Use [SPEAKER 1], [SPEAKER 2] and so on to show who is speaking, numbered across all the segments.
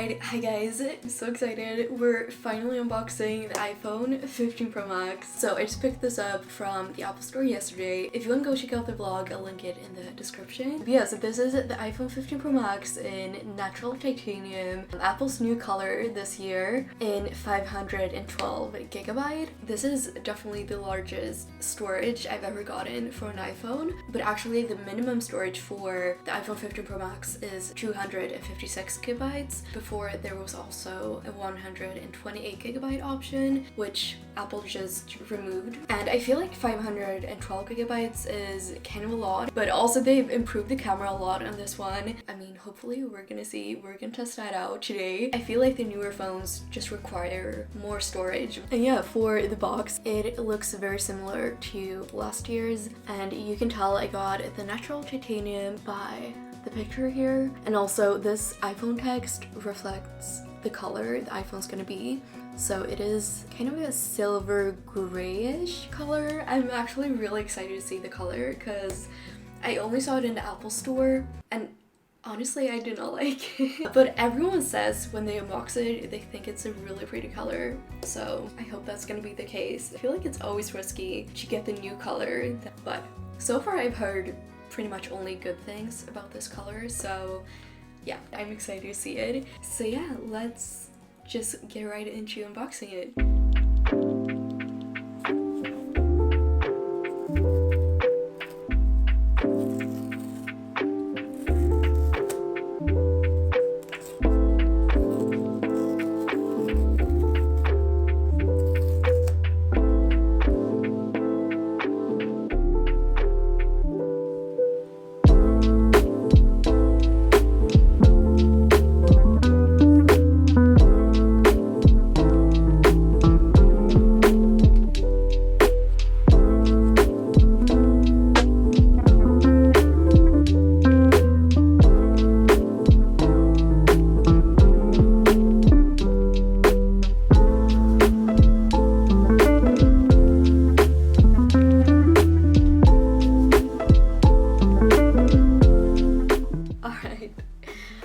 [SPEAKER 1] Alright, hi guys, I'm so excited. We're finally unboxing the iPhone 15 Pro Max. So I just picked this up from the Apple Store yesterday. If you want to go check out the vlog, I'll link it in the description. But yeah, so this is the iPhone 15 Pro Max in natural titanium, Apple's new color this year, in 512 gigabyte. This is definitely the largest storage I've ever gotten for an iPhone, but actually the minimum storage for the iPhone 15 Pro Max is 256 gigabytes. Before there was also a 128 gigabyte option, which Apple just removed. And I feel like 512 gigabytes is kind of a lot, but also they've improved the camera a lot on this one. I mean, hopefully we're gonna test that out today. I feel like the newer phones just require more storage. And yeah, for the box, it looks very similar to last year's, and you can tell I got the natural titanium by the picture here, and also this iPhone text reflects the color the iPhone's gonna be. So it is kind of a silver grayish color. I'm actually really excited to see the color because I only saw it in the Apple Store and honestly I do not like it. But everyone says when they unbox it, they think it's a really pretty color. So I hope that's gonna be the case. I feel like it's always risky to get the new color, but so far I've heard pretty much only good things about this color, so yeah, I'm excited to see it. So yeah, let's just get right into unboxing it.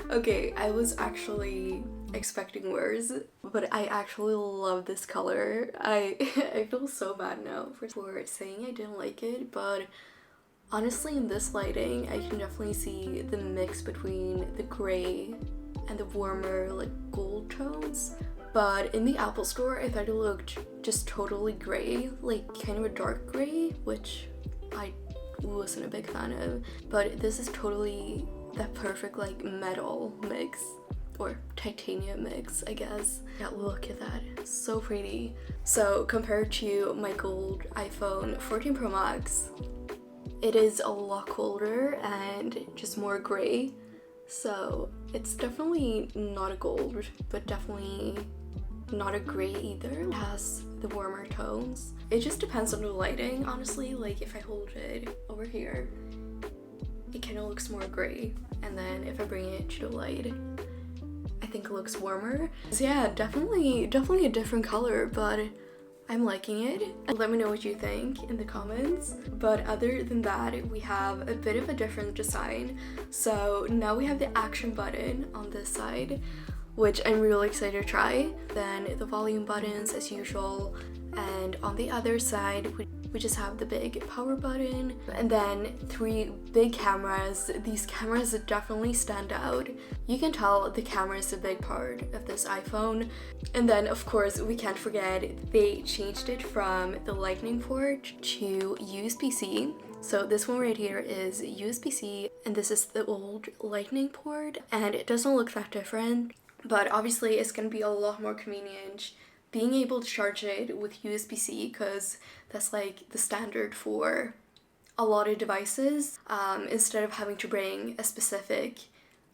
[SPEAKER 1] Okay, I was actually expecting worse, but I actually love this color. I feel so bad now for saying I didn't like it, but honestly in this lighting I can definitely see the mix between the gray and the warmer like gold tones. But in the Apple Store I thought it looked just totally gray, like kind of a dark gray, which I wasn't a big fan of. But this is totally that perfect like metal mix or titanium mix, I guess. Yeah, look at that, it's so pretty. So compared to my gold iPhone 14 Pro Max, it is a lot colder and just more gray. So it's definitely not a gold, but definitely not a gray either. It has the warmer tones. It just depends on the lighting, honestly. Like if I hold it over here, it kind of looks more gray, and then if I bring it to the light, I think it looks warmer. So yeah, definitely a different color, but I'm liking it. Let me know what you think in the comments. But other than that, we have a bit of a different design. So now we have the action button on this side, which I'm really excited to try. Then the volume buttons as usual, and on the other side we just have the big power button, and then 3 big cameras. These cameras definitely stand out. You can tell the camera is a big part of this iPhone. And then of course we can't forget they changed it from the Lightning port to USB-C. So this one right here is USB-C, and this is the old Lightning port, and it doesn't look that different, but obviously it's gonna be a lot more convenient being able to charge it with USB-C, because that's like the standard for a lot of devices, instead of having to bring a specific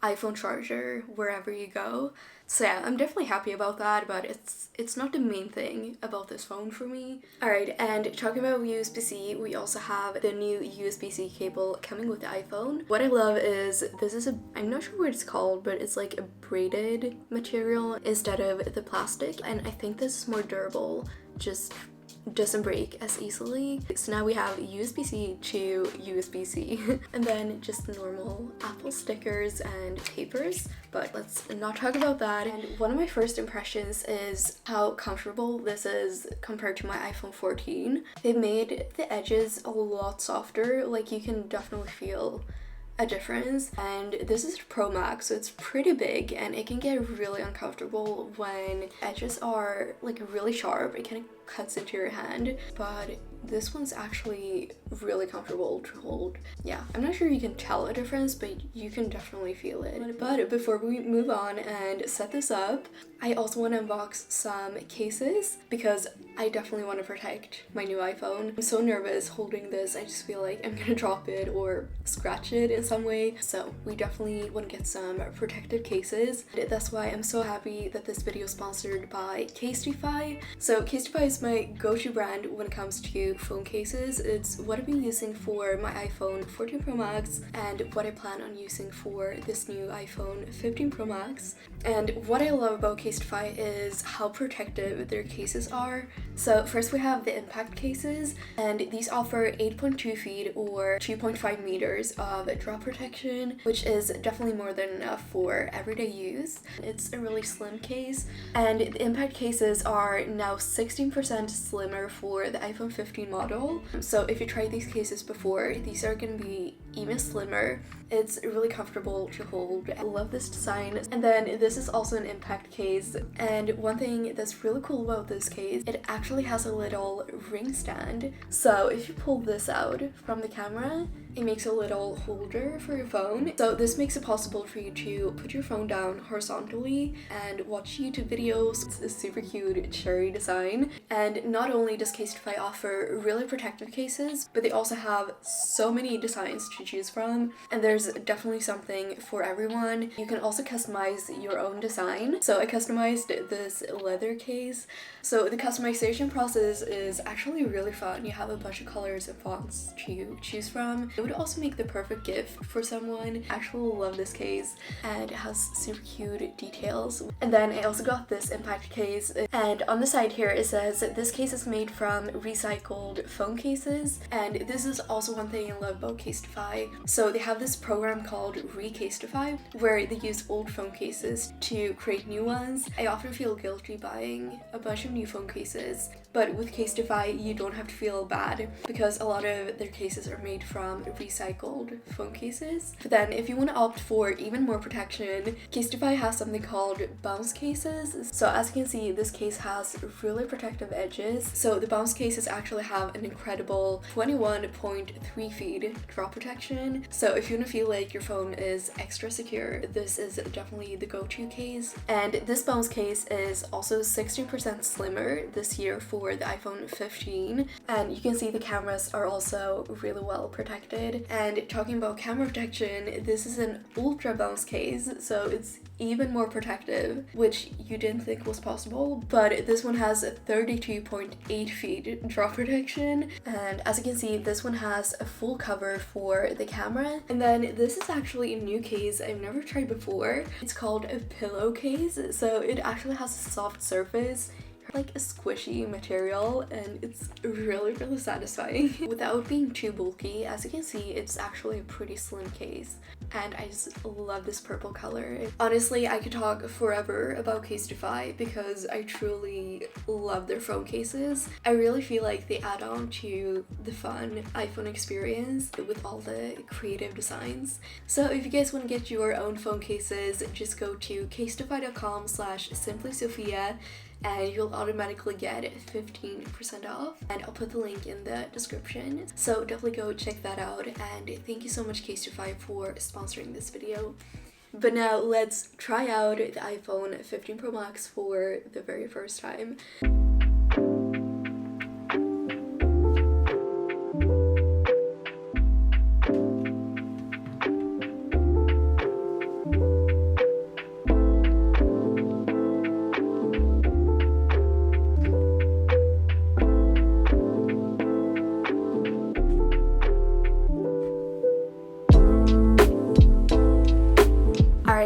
[SPEAKER 1] iPhone charger wherever you go. So yeah, I'm definitely happy about that, but it's not the main thing about this phone for me. Alright, and talking about USB-C, we also have the new USB-C cable coming with the iPhone. What I love is this is I'm not sure what it's called, but it's like a braided material instead of the plastic, and I think this is more durable just doesn't break as easily. So now we have USB-C to USB-C and then just the normal Apple stickers and papers, but let's not talk about that. And one of my first impressions is how comfortable this is compared to my iPhone 14. They made the edges a lot softer, like you can definitely feel a difference. And this is Pro Max, so it's pretty big and it can get really uncomfortable when edges are like really sharp. It kind of cuts into your hand, but this one's actually really comfortable to hold. Yeah, I'm not sure you can tell a difference, but you can definitely feel it. But before we move on and set this up, I also want to unbox some cases because I definitely want to protect my new iPhone. I'm so nervous holding this. I just feel like I'm gonna drop it or scratch it in some way. So we definitely want to get some protective cases. That's why I'm so happy that this video is sponsored by Casetify. So Casetify is my go-to brand when it comes to phone cases. It's what I've been using for my iPhone 14 Pro Max and what I plan on using for this new iPhone 15 Pro Max. And what I love about Casetify is how protective their cases are. So first we have the impact cases, and these offer 8.2 feet or 2.5 meters of drop protection, which is definitely more than enough for everyday use. It's a really slim case, and the impact cases are now 16% slimmer for the iPhone 15 model. So if you tried these cases before, these are going to be even slimmer. It's really comfortable to hold. I love this design. And then this is also an impact case, and one thing that's really cool about this case, it actually has a little ring stand. So if you pull this out from the camera, it makes a little holder for your phone. So this makes it possible for you to put your phone down horizontally and watch YouTube videos. It's a super cute cherry design. And not only does Casetify offer really protective cases, but they also have so many designs to choose from, and there's definitely something for everyone. You can also customize your own design. So I customized this leather case. So the customization process is actually really fun. You have a bunch of colors and fonts to choose from. It would also make the perfect gift for someone. I actually love this case, and it has super cute details. And then I also got this impact case, and on the side here it says this case is made from recycled phone cases. And this is also one thing I love about Casetify. So they have this program called Recasetify where they use old phone cases to create new ones. I often feel guilty buying a bunch of new phone cases, but with Casetify you don't have to feel bad because a lot of their cases are made from recycled phone cases. But then if you want to opt for even more protection, Casetify has something called bounce cases. So as you can see, this case has really protective edges. So the bounce cases actually have an incredible 21.3 feet drop protection. So if you want to feel like your phone is extra secure, this is definitely the go-to case. And this bounce case is also 16% slimmer this year for the iPhone 15. And you can see the cameras are also really well protected. And talking about camera protection, this is an ultra bounce case, so it's even more protective, which you didn't think was possible. But this one has 32.8 feet drop protection, and as you can see, this one has a full cover for the camera. And then this is actually a new case I've never tried before. It's called a pillowcase, so it actually has a soft surface, like a squishy material, and it's really satisfying without being too bulky. As you can see, it's actually a pretty slim case, and I just love this purple color. Honestly, I could talk forever about Casetify because I truly love their phone cases. I really feel like they add on to the fun iPhone experience with all the creative designs. So if you guys want to get your own phone cases, just go to casetify.com/simplysophia and you'll automatically get 15% off, and I'll put the link in the description. So definitely go check that out, and thank you so much Casetify for sponsoring this video. But now let's try out the iPhone 15 Pro Max for the very first time.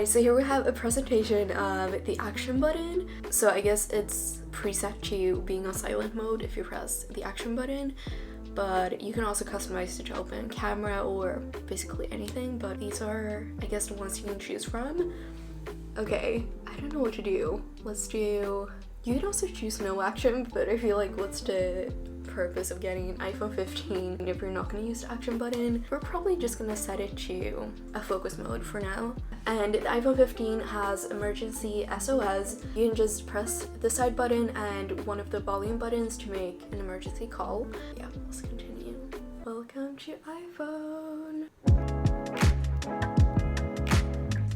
[SPEAKER 1] Alright, so here we have a presentation of the action button. So I guess it's preset to being on silent mode if you press the action button, but you can also customize it to open camera or basically anything, but these are, I guess, the ones you can choose from. Okay, I don't know what to do. You can also choose no action, but I feel like what's the purpose of getting an iPhone 15 if you're not going to use the action button? We're probably just going to set it to a focus mode for now. And the iPhone 15 has emergency SOS. You can just press the side button and one of the volume buttons to make an emergency call. Yeah, let's continue. Welcome to iPhone.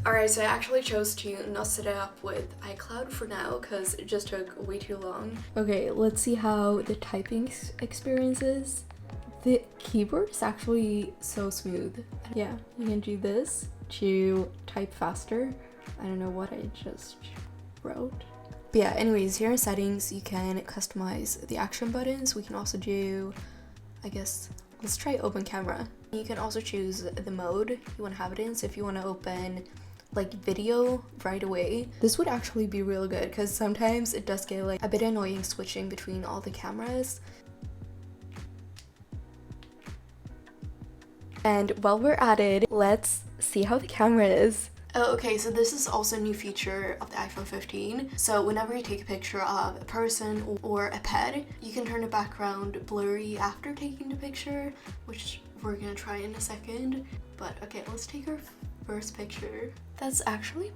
[SPEAKER 1] Alright, so I actually chose to not set it up with iCloud for now because it just took way too long. Okay, let's see how the typing experience is. The keyboard is actually so smooth. Yeah, you can do this to type faster. I don't know what I just wrote. But yeah, anyways, here in settings, you can customize the action buttons. We can also do, I guess, let's try open camera. You can also choose the mode you want to have it in. So if you want to open like video right away, this would actually be really good because sometimes it does get like a bit annoying switching between all the cameras. And while we're at it, let's see how the camera is. Oh, okay, so this is also a new feature of the iPhone 15. So whenever you take a picture of a person or a pet, you can turn the background blurry after taking the picture, which we're gonna try in a second. But okay, let's take our first picture. That's actually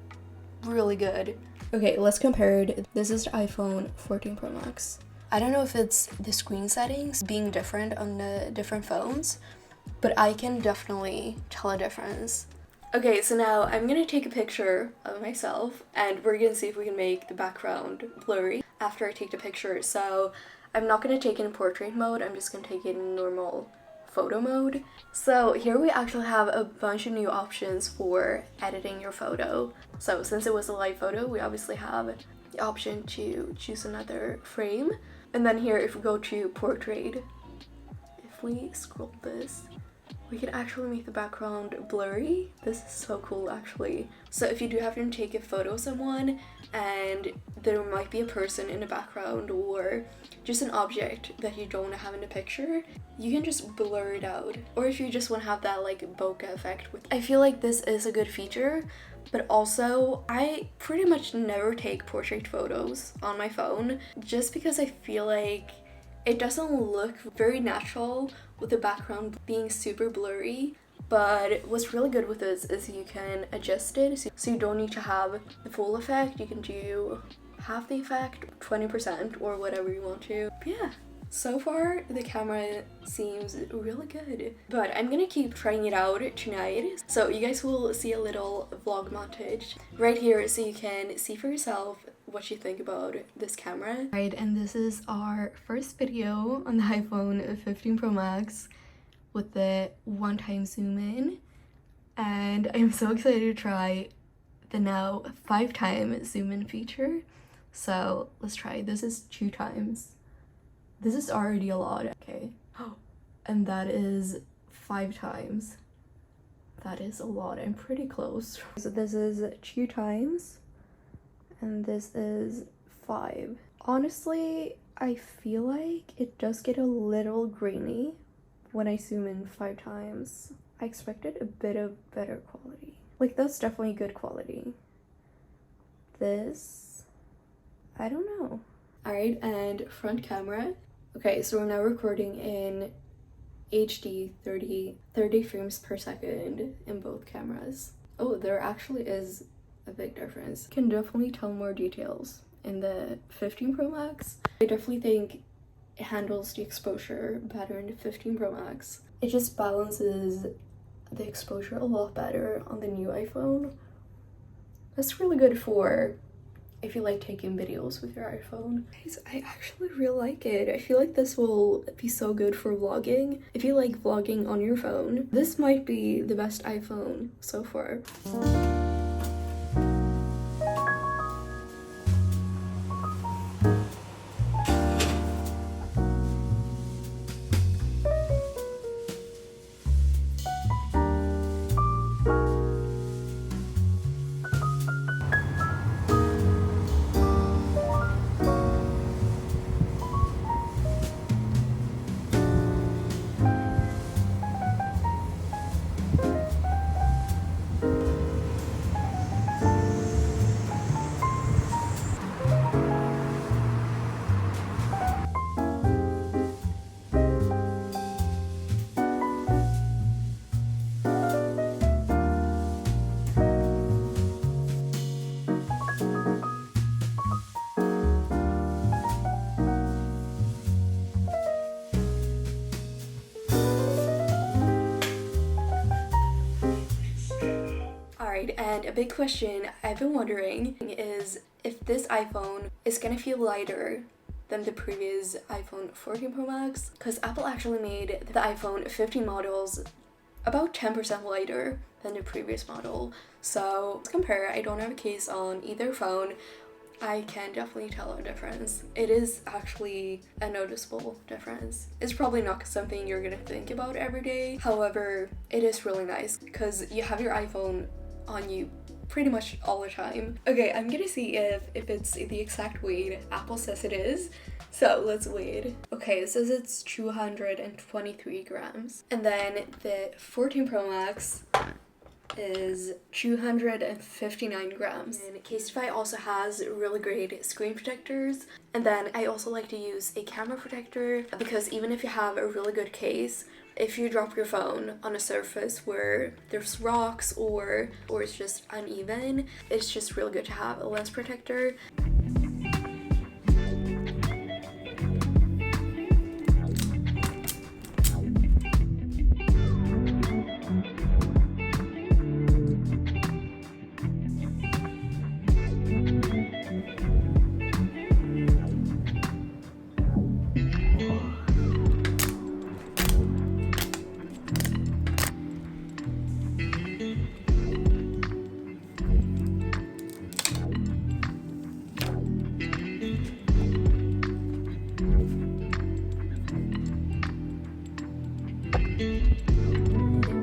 [SPEAKER 1] really good. Okay, let's compare it. This is the iPhone 14 Pro Max. I don't know if it's the screen settings being different on the different phones, but I can definitely tell a difference. Okay, so now I'm gonna take a picture of myself and we're gonna see if we can make the background blurry after I take the picture. So I'm not gonna take it in portrait mode, I'm just gonna take it in normal photo mode. So here we actually have a bunch of new options for editing your photo. So since it was a live photo, we obviously have the option to choose another frame. And then here, if we go to portrait, if we scroll this, we can actually make the background blurry. This is so cool actually. So if you do have to take a photo of someone and there might be a person in the background or just an object that you don't want to have in the picture, you can just blur it out. Or if you just want to have that like bokeh effect with, I feel like this is a good feature, but also I pretty much never take portrait photos on my phone just because I feel like it doesn't look very natural with the background being super blurry. But what's really good with this is you can adjust it, so you don't need to have the full effect. You can do half the effect, 20% or whatever you want to. But yeah, so far the camera seems really good, but I'm gonna keep trying it out tonight. So you guys will see a little vlog montage right here so you can see for yourself what you think about this camera. Right, and this is our first video on the iPhone 15 Pro Max with the one-time zoom in, and I'm so excited to try the now 5-time zoom in feature. So let's try. This is 2 times. This is already a lot. Okay. Oh, and that is 5 times. That is a lot. I'm pretty close. So this is 2 times and this is 5. Honestly, I feel like it does get a little grainy when I zoom in 5 times. I expected a bit of better quality. Like, that's definitely good quality. This, I don't know. Alright, and front camera. Okay, so we're now recording in HD 30 frames per second in both cameras. Oh, there actually is a big difference. Can definitely tell more details in the 15 Pro Max. I definitely think it handles the exposure better in the 15 Pro Max. It just balances the exposure a lot better on the new iPhone. That's really good for if you like taking videos with your iPhone. Guys, I actually really like it. I feel like this will be so good for vlogging. If you like vlogging on your phone, this might be the best iPhone so far. Alright, and a big question I've been wondering is if this iPhone is gonna feel lighter than the previous iPhone 14 Pro Max, because Apple actually made the iPhone 15 models about 10% lighter than the previous model. So let's compare. I don't have a case on either phone. I can definitely tell a difference. It is actually a noticeable difference. It's probably not something you're gonna think about every day. However, it is really nice because you have your iPhone on you pretty much all the time. Okay, I'm gonna see if it's the exact weight Apple says it is. So let's weigh it. Okay, it says it's 223 grams. And then the 14 Pro Max is 259 grams. And Casetify also has really great screen protectors. And then I also like to use a camera protector because even if you have a really good case, if you drop your phone on a surface where there's rocks or it's just uneven, it's just really good to have a lens protector.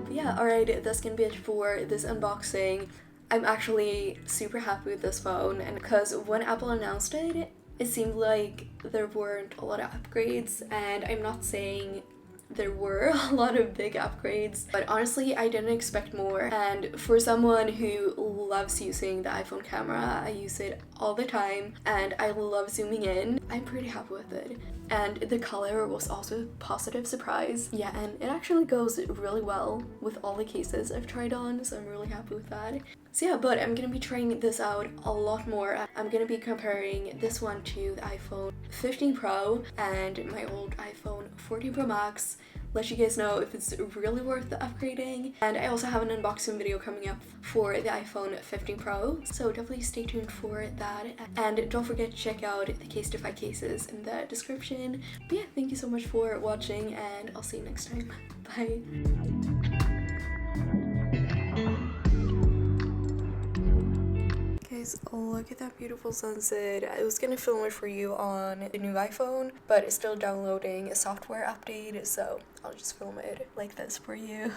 [SPEAKER 1] Yeah, alright, that's gonna be it for this unboxing. I'm actually super happy with this phone, and because when Apple announced it, it seemed like there weren't a lot of upgrades, and I'm not saying there were a lot of big upgrades, but honestly I didn't expect more. And for someone who loves using the iPhone camera, I use it all the time and I love zooming in, I'm pretty happy with it. And the color was also a positive surprise. Yeah, and it actually goes really well with all the cases I've tried on, so I'm really happy with that. So yeah, but I'm gonna be trying this out a lot more. I'm gonna be comparing this one to the iPhone 15 Pro and my old iPhone 14 Pro Max. Let you guys know if it's really worth the upgrading. And I also have an unboxing video coming up for the iPhone 15 Pro, so definitely stay tuned for that. And don't forget to check out the Casetify cases in the description. But yeah, thank you so much for watching and I'll see you next time. Bye! Guys, look at that beautiful sunset. I was gonna film it for you on the new iPhone, but it's still downloading a software update, so I'll just film it like this for you.